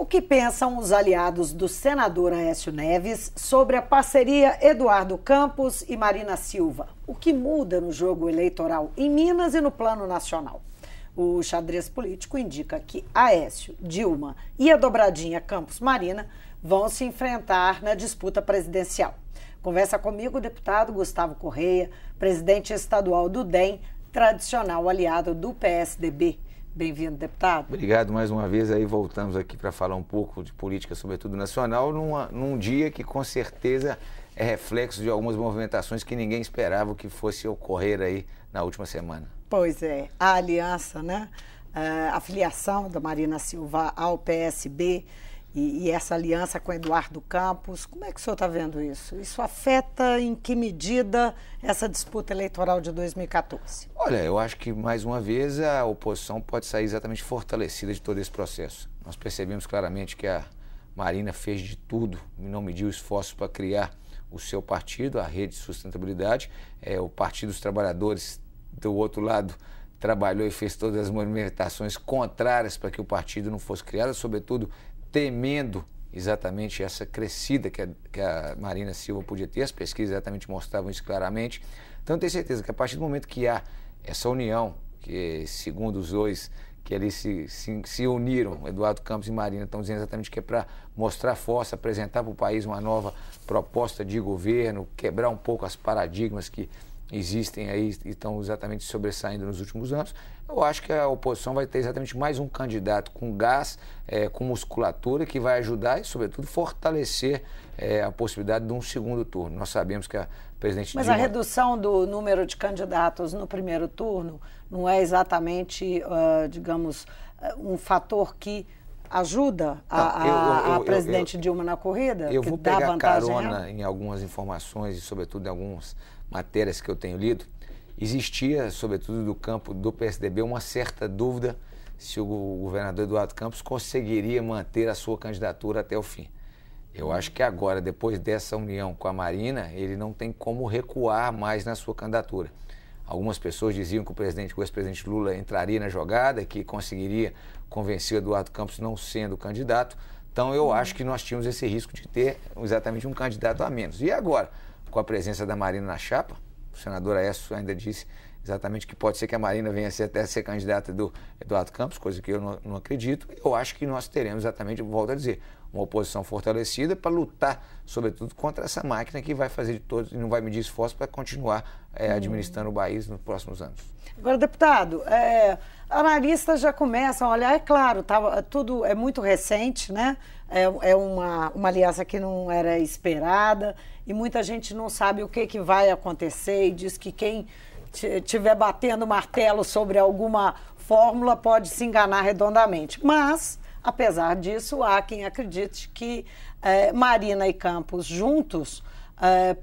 que pensam os aliados do senador Aécio Neves sobre a parceria Eduardo Campos e Marina Silva? O que muda no jogo eleitoral em Minas e no plano nacional? O xadrez político indica que Aécio, Dilma e a dobradinha Campos-Marina vão se enfrentar na disputa presidencial. Conversa comigo o deputado Gustavo Correia, presidente estadual do DEM, tradicional aliado do PSDB. Bem-vindo, deputado. Obrigado mais uma vez. Aí voltamos aqui para falar um pouco de política, sobretudo nacional, num dia que com certeza é reflexo de algumas movimentações que ninguém esperava que fosse ocorrer aí na última semana. Pois é, a aliança, né? A filiação da Marina Silva ao PSB e essa aliança com Eduardo Campos, como é que o senhor está vendo isso? Isso afeta em que medida essa disputa eleitoral de 2014? Olha, eu acho que mais uma vez a oposição pode sair exatamente fortalecida de todo esse processo. Nós percebemos claramente que a Marina fez de tudo e não mediu esforços para criar o seu partido, a Rede de Sustentabilidade. O Partido dos Trabalhadores, do outro lado, trabalhou e fez todas as movimentações contrárias para que o partido não fosse criado, sobretudo temendo exatamente essa crescida que a Marina Silva podia ter. As pesquisas exatamente mostravam isso claramente. Então eu tenho certeza que a partir do momento que há essa união, que segundo os dois que ali se uniram, Eduardo Campos e Marina, estão dizendo exatamente que é para mostrar força, apresentar para o país uma nova proposta de governo, quebrar um pouco as paradigmas que existem aí e estão exatamente sobressaindo nos últimos anos. Eu acho que a oposição vai ter exatamente mais um candidato com gás, com musculatura, que vai ajudar e, sobretudo, fortalecer a possibilidade de um segundo turno. Nós sabemos que a presidente Mas Dilma... a redução do número de candidatos no primeiro turno não é exatamente, digamos, um fator que ajuda a presidente Dilma na corrida? Eu vou pegar carona em algumas informações e, sobretudo, em algumas matérias que eu tenho lido. Existia, sobretudo do campo do PSDB, uma certa dúvida se o governador Eduardo Campos conseguiria manter a sua candidatura até o fim. Eu acho que agora, depois dessa união com a Marina, ele não tem como recuar mais na sua candidatura. Algumas pessoas diziam que o ex-presidente Lula entraria na jogada, que conseguiria convencer o Eduardo Campos não sendo candidato. Então eu acho que nós tínhamos esse risco de ter exatamente um candidato a menos. E agora, com a presença da Marina na chapa, o senador Aécio ainda disse exatamente que pode ser que a Marina venha até ser candidata do Eduardo Campos, coisa que eu não acredito. Eu acho que nós teremos exatamente, volto a dizer, uma oposição fortalecida para lutar, sobretudo, contra essa máquina que vai fazer de todos e não vai medir esforço para continuar administrando o país nos próximos anos. Agora, deputado, analistas já começam a olhar, é claro, tudo é muito recente, né? É uma aliança que não era esperada e muita gente não sabe o que vai acontecer e diz que quem estiver batendo martelo sobre alguma fórmula pode se enganar redondamente. Mas, apesar disso, há quem acredite que Marina e Campos juntos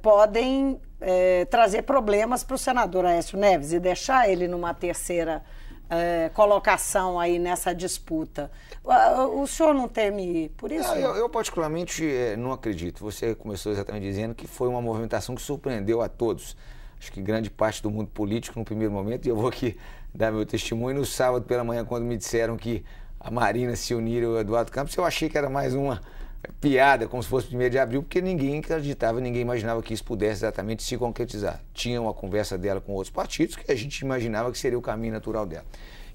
podem trazer problemas para o senador Aécio Neves e deixar ele numa terceira colocação aí nessa disputa. O senhor não teme por isso? Eu particularmente não acredito. Você começou exatamente dizendo que foi uma movimentação que surpreendeu a todos. Acho que grande parte do mundo político no primeiro momento, e eu vou aqui dar meu testemunho, no sábado pela manhã, quando me disseram que a Marina se uniram ao Eduardo Campos, eu achei que era mais uma piada, como se fosse 1º de abril, porque ninguém acreditava, ninguém imaginava que isso pudesse exatamente se concretizar. Tinha uma conversa dela com outros partidos que a gente imaginava que seria o caminho natural dela.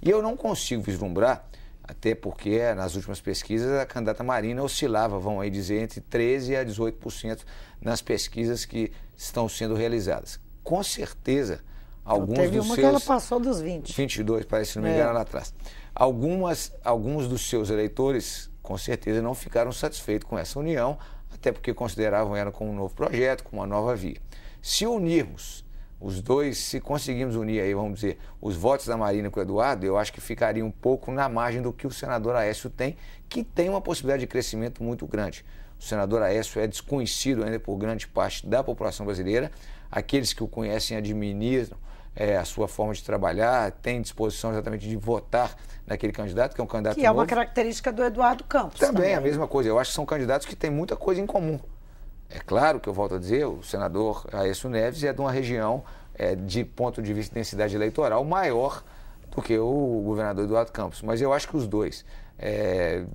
E eu não consigo vislumbrar, até porque nas últimas pesquisas a candidata Marina oscilava, vão aí dizer, entre 13% a 18% nas pesquisas que estão sendo realizadas. Com certeza, alguns teve dos uma seus... que ela passou dos 20. 22, parece, se não me engano, lá atrás. Alguns dos seus eleitores, com certeza, não ficaram satisfeitos com essa união, até porque consideravam ela como um novo projeto, como uma nova via. Se unirmos os dois, se conseguirmos unir aí, vamos dizer, os votos da Marina com o Eduardo, eu acho que ficaria um pouco na margem do que o senador Aécio tem, que tem uma possibilidade de crescimento muito grande. O senador Aécio é desconhecido ainda por grande parte da população brasileira. Aqueles que o conhecem administram a sua forma de trabalhar, têm disposição exatamente de votar naquele candidato, que é um candidato novo. Que é uma característica do Eduardo Campos. Também a mesma coisa. Eu acho que são candidatos que têm muita coisa em comum. É claro que eu volto a dizer, o senador Aécio Neves é de uma região, de ponto de vista de densidade eleitoral, maior do que o governador Eduardo Campos. Mas eu acho que os dois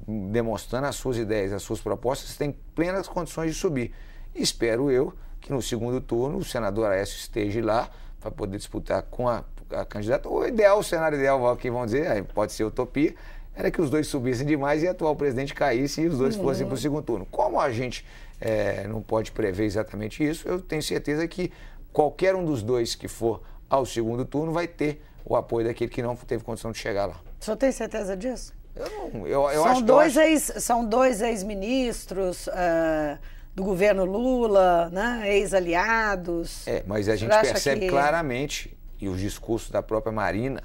demonstrando as suas ideias, as suas propostas, tem plenas condições de subir. Espero eu que no segundo turno o senador Aécio esteja lá para poder disputar com a candidata. O ideal, o cenário ideal, aqui vão dizer, pode ser utopia, era que os dois subissem demais e o atual presidente caísse e os dois fossem para o segundo turno. Como a gente não pode prever exatamente isso, eu tenho certeza que qualquer um dos dois que for ao segundo turno vai ter o apoio daquele que não teve condição de chegar lá. O senhor tem certeza disso? São dois ex-ministros do governo Lula, né? Ex-aliados. Mas a gente percebe claramente, e os discursos da própria Marina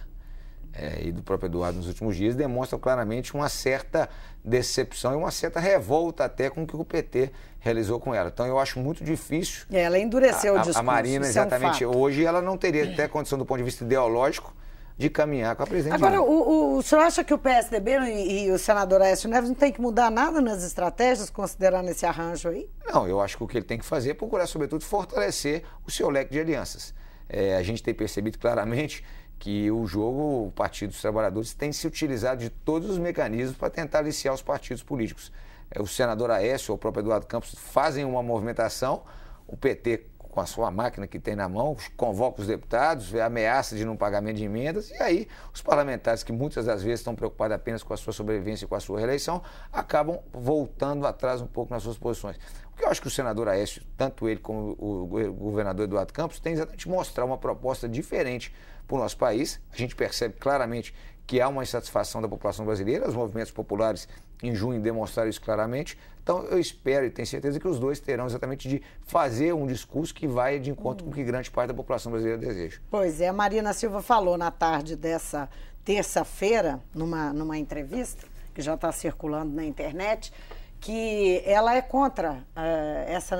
e do próprio Eduardo nos últimos dias demonstram claramente uma certa decepção e uma certa revolta até com o que o PT realizou com ela. Então eu acho muito difícil. Ela endureceu o discurso. A Marina, exatamente, hoje ela não teria até condição do ponto de vista ideológico de caminhar com a presidente. Agora, o senhor acha que o PSDB e o senador Aécio Neves não tem que mudar nada nas estratégias, considerando esse arranjo aí? Não, eu acho que o que ele tem que fazer é procurar, sobretudo, fortalecer o seu leque de alianças. A gente tem percebido claramente que o Partido dos Trabalhadores tem se utilizado de todos os mecanismos para tentar aliciar os partidos políticos. O senador Aécio ou o próprio Eduardo Campos fazem uma movimentação, o PT, com a sua máquina que tem na mão, convoca os deputados, ameaça de não pagamento de emendas, e aí os parlamentares, que muitas das vezes estão preocupados apenas com a sua sobrevivência e com a sua reeleição, acabam voltando atrás um pouco nas suas posições. O que eu acho que o senador Aécio, tanto ele como o governador Eduardo Campos, tem exatamente mostrar uma proposta diferente para o nosso país. A gente percebe claramente que há uma insatisfação da população brasileira, os movimentos populares em junho demonstraram isso claramente. Então eu espero e tenho certeza que os dois terão exatamente de fazer um discurso que vai de encontro com o que grande parte da população brasileira deseja. Pois é, a Marina Silva falou na tarde dessa terça-feira, numa entrevista, que já está circulando na internet, que ela é contra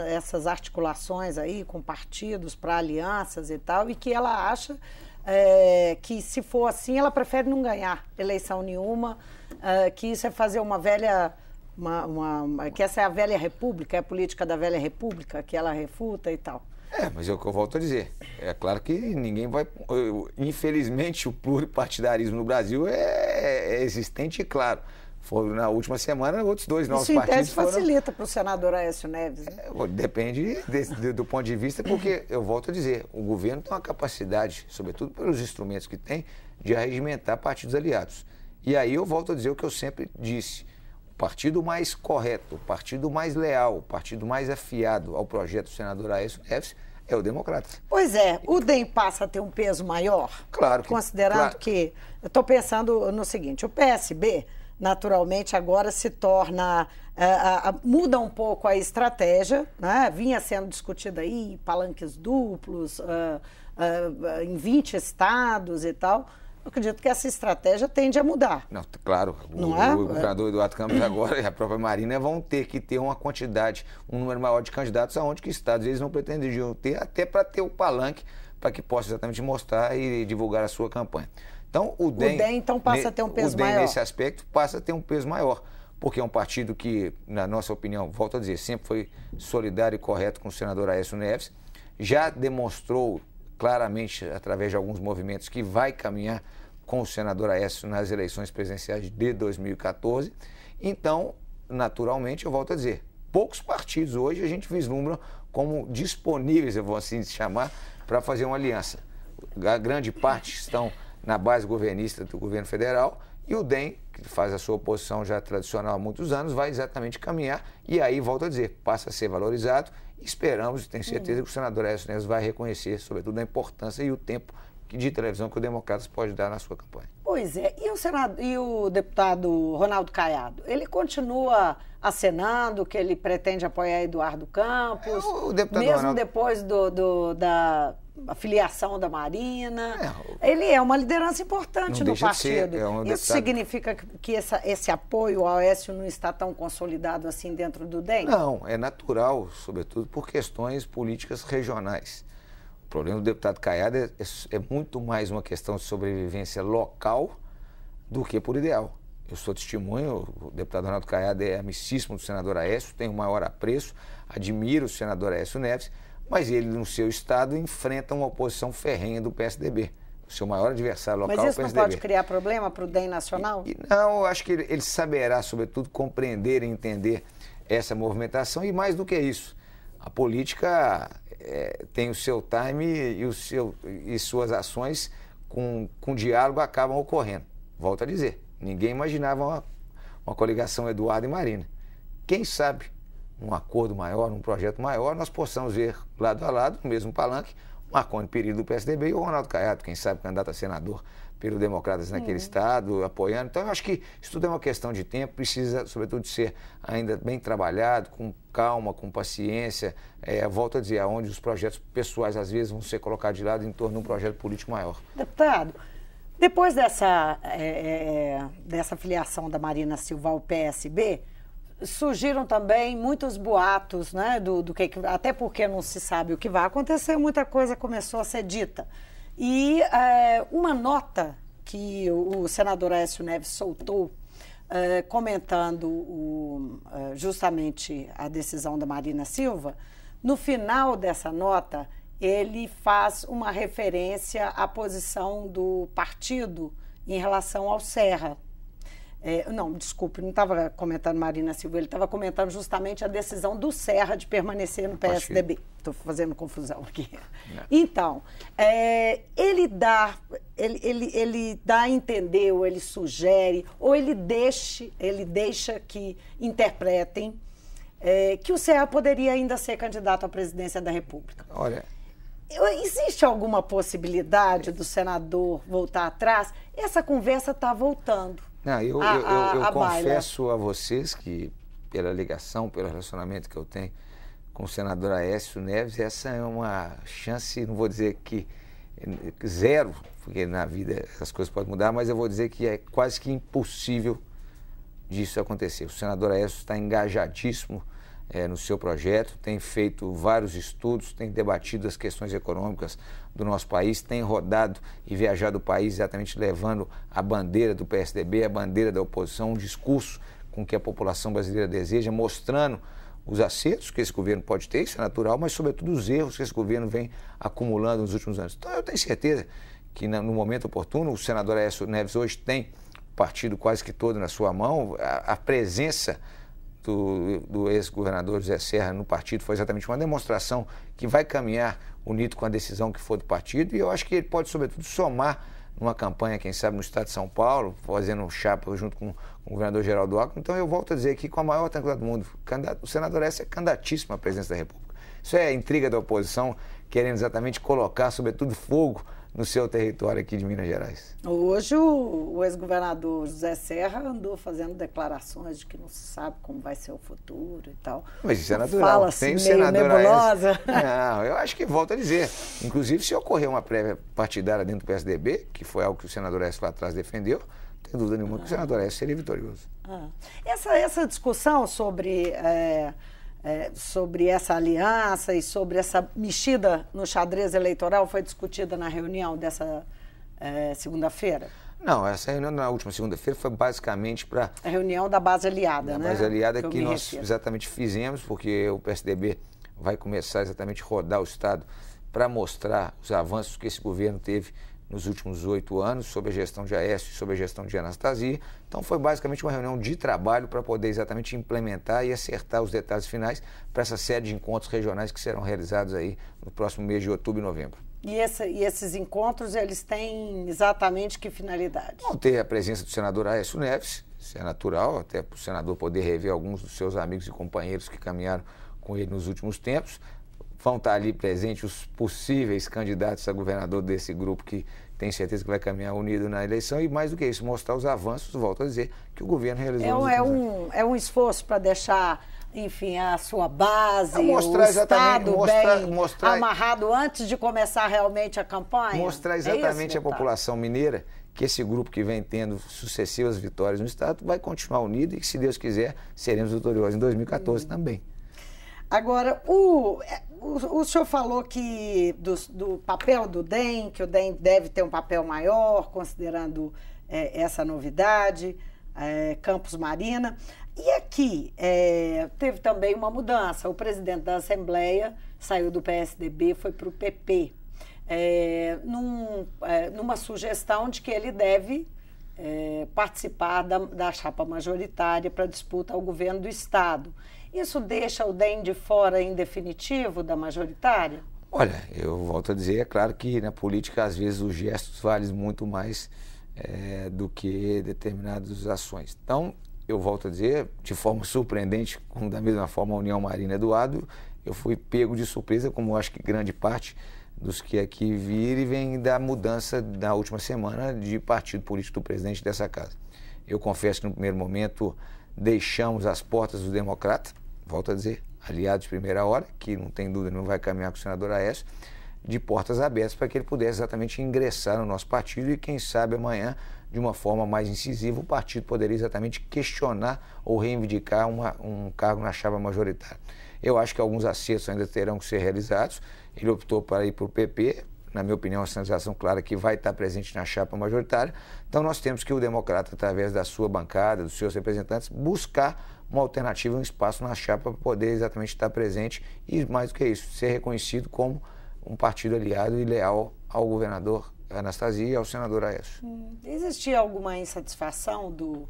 essas articulações aí com partidos para alianças e tal, e que ela acha que, se for assim, ela prefere não ganhar eleição nenhuma, que isso é fazer uma velha... que essa é a velha república, é a política da velha república, que ela refuta e tal. Mas é o que eu volto a dizer. É claro que ninguém vai... Infelizmente, o pluripartidarismo no Brasil é existente e claro. Na última semana, outros dois novos partidos foram... Isso, em tese, facilita para o senador Aécio Neves, né? Depende do ponto de vista, porque, eu volto a dizer, o governo tem uma capacidade, sobretudo pelos instrumentos que tem, de arregimentar partidos aliados. E aí eu volto a dizer o que eu sempre disse. O partido mais correto, o partido mais leal, o partido mais afiado ao projeto do senador Aécio Neves é o Democratas. Pois é, o DEM passa a ter um peso maior? Claro que... Considerando que... Eu estou pensando no seguinte, o PSB... naturalmente agora se torna, muda um pouco a estratégia, né? Vinha sendo discutida aí, palanques duplos, em 20 estados e tal. Eu acredito que essa estratégia tende a mudar. Não, claro, o governador Eduardo Campos agora e a própria Marina vão ter que ter uma quantidade, um número maior de candidatos, aonde que estados eles não pretendiam ter, até para ter o palanque, para que possa exatamente mostrar e divulgar a sua campanha. Então, o DEM então passa a ter um peso maior. O DEM, nesse aspecto, passa a ter um peso maior, porque é um partido que, na nossa opinião, volto a dizer, sempre foi solidário e correto com o senador Aécio Neves, já demonstrou claramente, através de alguns movimentos, que vai caminhar com o senador Aécio nas eleições presidenciais de 2014. Então, naturalmente, eu volto a dizer, poucos partidos hoje a gente vislumbra como disponíveis, eu vou assim chamar, para fazer uma aliança. A grande parte estão na base governista do governo federal, e o DEM, que faz a sua oposição já tradicional há muitos anos, vai exatamente caminhar, e aí, volto a dizer, passa a ser valorizado, e esperamos, e tenho certeza que o senador Aécio Neves vai reconhecer, sobretudo, a importância e o tempo de televisão que o Democratas pode dar na sua campanha. Pois é, e o deputado Ronaldo Caiado, ele continua acenando que ele pretende apoiar Eduardo Campos, mesmo Ronaldo... depois da filiação da Marina. Ele é uma liderança importante no partido. Isso significa que esse apoio ao Aécio não está tão consolidado assim dentro do DEM? Não, é natural, sobretudo por questões políticas regionais. O problema do deputado Caiado é muito mais uma questão de sobrevivência local do que por ideal. Eu sou testemunho, o deputado Ronaldo Caiado é amicíssimo do senador Aécio, tenho o maior apreço, admiro o senador Aécio Neves, mas ele, no seu estado, enfrenta uma oposição ferrenha do PSDB. O seu maior adversário local Mas é o isso não PSDB. pode criar problema para o DEM nacional? Não, eu acho que ele saberá, sobretudo, compreender e entender essa movimentação e mais do que isso. A política tem o seu time e suas ações com diálogo acabam ocorrendo. Volto a dizer, ninguém imaginava uma coligação Eduardo e Marina. Quem sabe, num acordo maior, num projeto maior, nós possamos ver lado a lado, no mesmo palanque, Marconi Perillo do PSDB e o Ronaldo Caiado, quem sabe candidato a senador pelo Democratas naquele estado, apoiando. Então, eu acho que isso tudo é uma questão de tempo, precisa, sobretudo, de ser ainda bem trabalhado, com calma, com paciência. Volto a dizer, onde os projetos pessoais, às vezes, vão ser colocados de lado em torno de um projeto político maior. Deputado, depois dessa filiação da Marina Silva ao PSB, surgiram também muitos boatos, né, até porque não se sabe o que vai acontecer, muita coisa começou a ser dita. E uma nota que o senador Aécio Neves soltou, comentando justamente a decisão da Marina Silva, no final dessa nota, ele faz uma referência à posição do partido em relação ao Serra. Não, desculpe, não estava comentando Marina Silva, ele estava comentando justamente a decisão do Serra de permanecer no PSDB. Estou fazendo confusão aqui. Não. Então, ele dá a entender, ou ele sugere, ou ele deixa que interpretem que o Serra poderia ainda ser candidato à presidência da República. Olha... Existe alguma possibilidade do senador voltar atrás? Essa conversa está voltando. Não, eu confesso a vocês que, pela ligação, pelo relacionamento que eu tenho com o senador Aécio Neves, essa é uma chance, não vou dizer que zero, porque na vida as coisas podem mudar, mas eu vou dizer que é quase que impossível disso acontecer. O senador Aécio está engajadíssimo no seu projeto, tem feito vários estudos, tem debatido as questões econômicas do nosso país, tem rodado e viajado o país exatamente levando a bandeira do PSDB, a bandeira da oposição, um discurso com que a população brasileira deseja, mostrando os acertos que esse governo pode ter, isso é natural, mas sobretudo os erros que esse governo vem acumulando nos últimos anos. Então eu tenho certeza que no momento oportuno, o senador Aécio Neves hoje tem o partido quase que todo na sua mão, a presença do ex-governador José Serra no partido foi exatamente uma demonstração que vai caminhar unido com a decisão que for do partido, e eu acho que ele pode, sobretudo, somar numa campanha, quem sabe, no estado de São Paulo, fazendo um chapa junto com o governador Geraldo Alckmin. Então eu volto a dizer aqui com a maior tranquilidade do mundo, o senador Aécio é candidatíssimo à presidência da República. Isso é intriga da oposição, querendo exatamente colocar, sobretudo, fogo no seu território aqui de Minas Gerais. Hoje o ex-governador José Serra andou fazendo declarações de que não se sabe como vai ser o futuro e tal. Mas isso é natural. Fala assim, tem o meio senador nebulosa. Não, eu acho que, volto a dizer, inclusive se ocorrer uma prévia partidária dentro do PSDB, que foi algo que o senador Aécio lá atrás defendeu, não tem dúvida nenhuma que o senador Aécio seria vitorioso. Essa discussão sobre essa aliança e sobre essa mexida no xadrez eleitoral foi discutida na reunião dessa segunda-feira? Não, essa reunião na última segunda-feira foi basicamente para... A reunião da base aliada, né? A base aliada que nós exatamente fizemos, porque o PSDB vai começar exatamente a rodar o Estado para mostrar os avanços que esse governo teve nos últimos 8 anos, sob a gestão de Aécio e sob a gestão de Anastasia. Então foi basicamente uma reunião de trabalho para poder exatamente implementar e acertar os detalhes finais para essa série de encontros regionais que serão realizados aí no próximo mês de outubro e novembro. E esses encontros, eles têm exatamente que finalidade? Vão ter a presença do senador Aécio Neves, isso é natural, até para o senador poder rever alguns dos seus amigos e companheiros que caminharam com ele nos últimos tempos. Vão estar ali presentes os possíveis candidatos a governador desse grupo que tem certeza que vai caminhar unido na eleição e, mais do que isso, mostrar os avanços, volto a dizer, que o governo realizou. É um esforço para deixar, enfim, a sua base, mostrar o Estado mostrar, amarrado antes de começar realmente a campanha? Mostrar exatamente à população mineira que esse grupo que vem tendo sucessivas vitórias no Estado vai continuar unido e que, se Deus quiser, seremos vitoriosos em 2014 também. Agora, o senhor falou que do papel do DEM, que o DEM deve ter um papel maior, considerando essa novidade, Campos Marina. E aqui teve também uma mudança. O presidente da Assembleia saiu do PSDB, foi para o PP. numa sugestão de que ele deve participar da chapa majoritária para disputa ao governo do Estado. Isso deixa o DEM de fora em definitivo da majoritária? Olha, eu volto a dizer, é claro que na política às vezes os gestos valem muito mais do que determinadas ações. Então, eu volto a dizer, de forma surpreendente, como da mesma forma a União Marina Eduardo, eu fui pego de surpresa, como eu acho que grande parte dos que aqui vem da mudança da última semana de partido político do presidente dessa casa. Eu confesso que no primeiro momento deixamos as portas do Democrata, volto a dizer, aliado de primeira hora, que não tem dúvida, não vai caminhar com o senador Aécio, de portas abertas para que ele pudesse exatamente ingressar no nosso partido e quem sabe amanhã, de uma forma mais incisiva, o partido poderia exatamente questionar ou reivindicar um cargo na chapa majoritária. Eu acho que alguns acertos ainda terão que ser realizados. Ele optou para ir para o PP, na minha opinião, uma sinalização clara que vai estar presente na chapa majoritária. Então nós temos que o Democrata, através da sua bancada, dos seus representantes, buscar uma alternativa, um espaço na chapa para poder exatamente estar presente e, mais do que isso, ser reconhecido como um partido aliado e leal ao governador Anastasia e ao senador Aécio. Existia alguma insatisfação do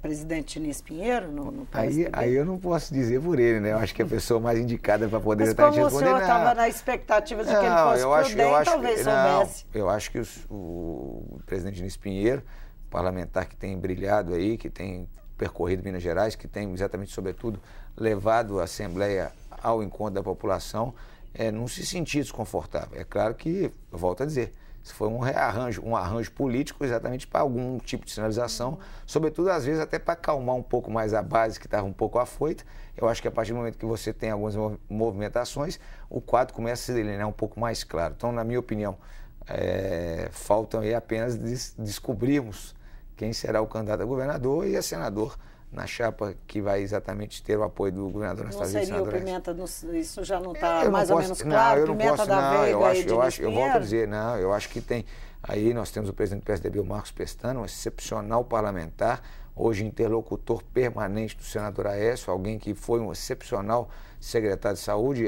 presidente Diniz Pinheiro no PSDB? Aí eu não posso dizer por ele, né? Eu acho que a pessoa mais indicada para poder responder... Mas como o senhor estava na expectativa de que ele fosse pro DEM, talvez soubesse. Eu acho que o presidente Diniz Pinheiro, parlamentar que tem brilhado aí, que tem percorrido Minas Gerais, que tem exatamente, sobretudo, levado a Assembleia ao encontro da população, não se sentir desconfortável. É claro que, eu volto a dizer, se foi um arranjo político exatamente para algum tipo de sinalização, sobretudo às vezes até para acalmar um pouco mais a base que estava um pouco afoita. Eu acho que a partir do momento que você tem algumas movimentações, o quadro começa a se delinear um pouco mais claro. Então, na minha opinião, faltam aí apenas descobrirmos quem será o candidato a governador e a senador na chapa que vai exatamente ter o apoio do governador Anastasia. Não seria o Pimenta, isso já não está mais ou menos claro? Pimenta da Veiga eu volto a dizer, não, eu acho que tem, aí nós temos o presidente do PSDB, o Marcos Pestana, um excepcional parlamentar, hoje interlocutor permanente do senador Aécio, alguém que foi um excepcional secretário de saúde,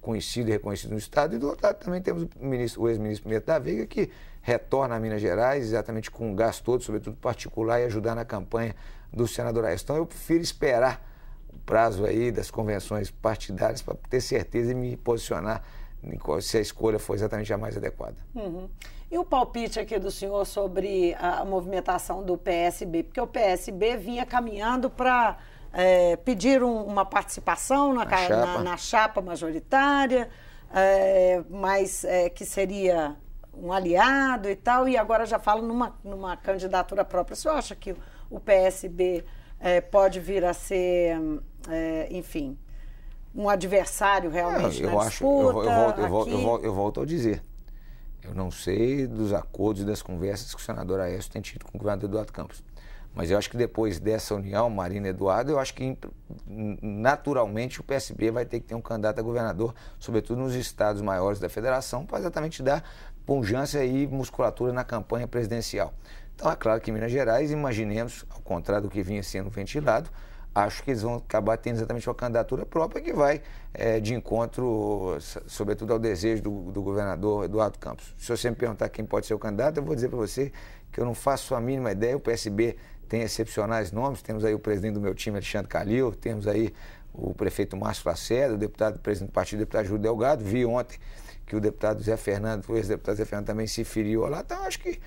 conhecido e reconhecido no Estado, e do outro lado também temos o ex-ministro Pimenta da Veiga, que retorna a Minas Gerais, exatamente com um gasto todo, sobretudo particular, e ajudar na campanha do senador Aécio. Então eu prefiro esperar o prazo aí das convenções partidárias para ter certeza e me posicionar se a escolha for exatamente a mais adequada. E o palpite aqui do senhor sobre a movimentação do PSB? Porque o PSB vinha caminhando para pedir uma participação na chapa majoritária, mas que seria um aliado e tal, e agora já fala numa candidatura própria. O senhor acha que o PSB pode vir a ser, enfim, um adversário realmente na disputa? Eu volto a dizer, eu não sei dos acordos e das conversas que o senador Aécio tem tido com o governador Eduardo Campos, mas eu acho que depois dessa união, Marina e Eduardo, eu acho que naturalmente o PSB vai ter que ter um candidato a governador, sobretudo nos estados maiores da federação, para exatamente dar pujança e musculatura na campanha presidencial. Então é claro que em Minas Gerais, imaginemos, ao contrário do que vinha sendo ventilado, acho que eles vão acabar tendo exatamente uma candidatura própria que vai de encontro, sobretudo, ao desejo do governador Eduardo Campos. Se você me perguntar quem pode ser o candidato, eu vou dizer para você que eu não faço a mínima ideia. O PSB tem excepcionais nomes, temos aí o presidente do meu time, Alexandre Calil, temos aí o prefeito Márcio Lacerda, o presidente do partido, o deputado Júlio Delgado. Vi ontem que o deputado Zé Fernando, o ex-deputado Zé Fernando também se feriu lá. Então, acho que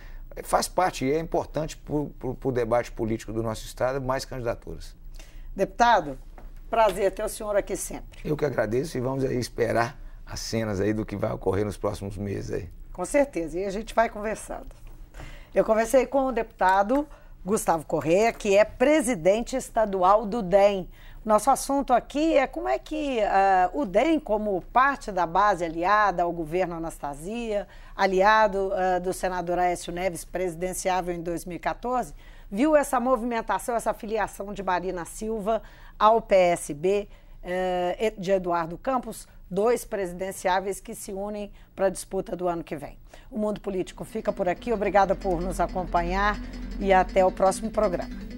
faz parte e é importante para o debate político do nosso Estado mais candidaturas. Deputado, prazer ter o senhor aqui sempre. Eu que agradeço e vamos aí esperar as cenas aí do que vai ocorrer nos próximos meses aí. Com certeza, e a gente vai conversando. Eu conversei com o deputado Gustavo Corrêa, que é presidente estadual do DEM. Nosso assunto aqui é como é que o DEM, como parte da base aliada ao governo Anastasia, aliado do senador Aécio Neves, presidenciável em 2014, viu essa movimentação, essa filiação de Marina Silva ao PSB, de Eduardo Campos, dois presidenciáveis que se unem para a disputa do ano que vem. O Mundo Político fica por aqui. Obrigada por nos acompanhar e até o próximo programa.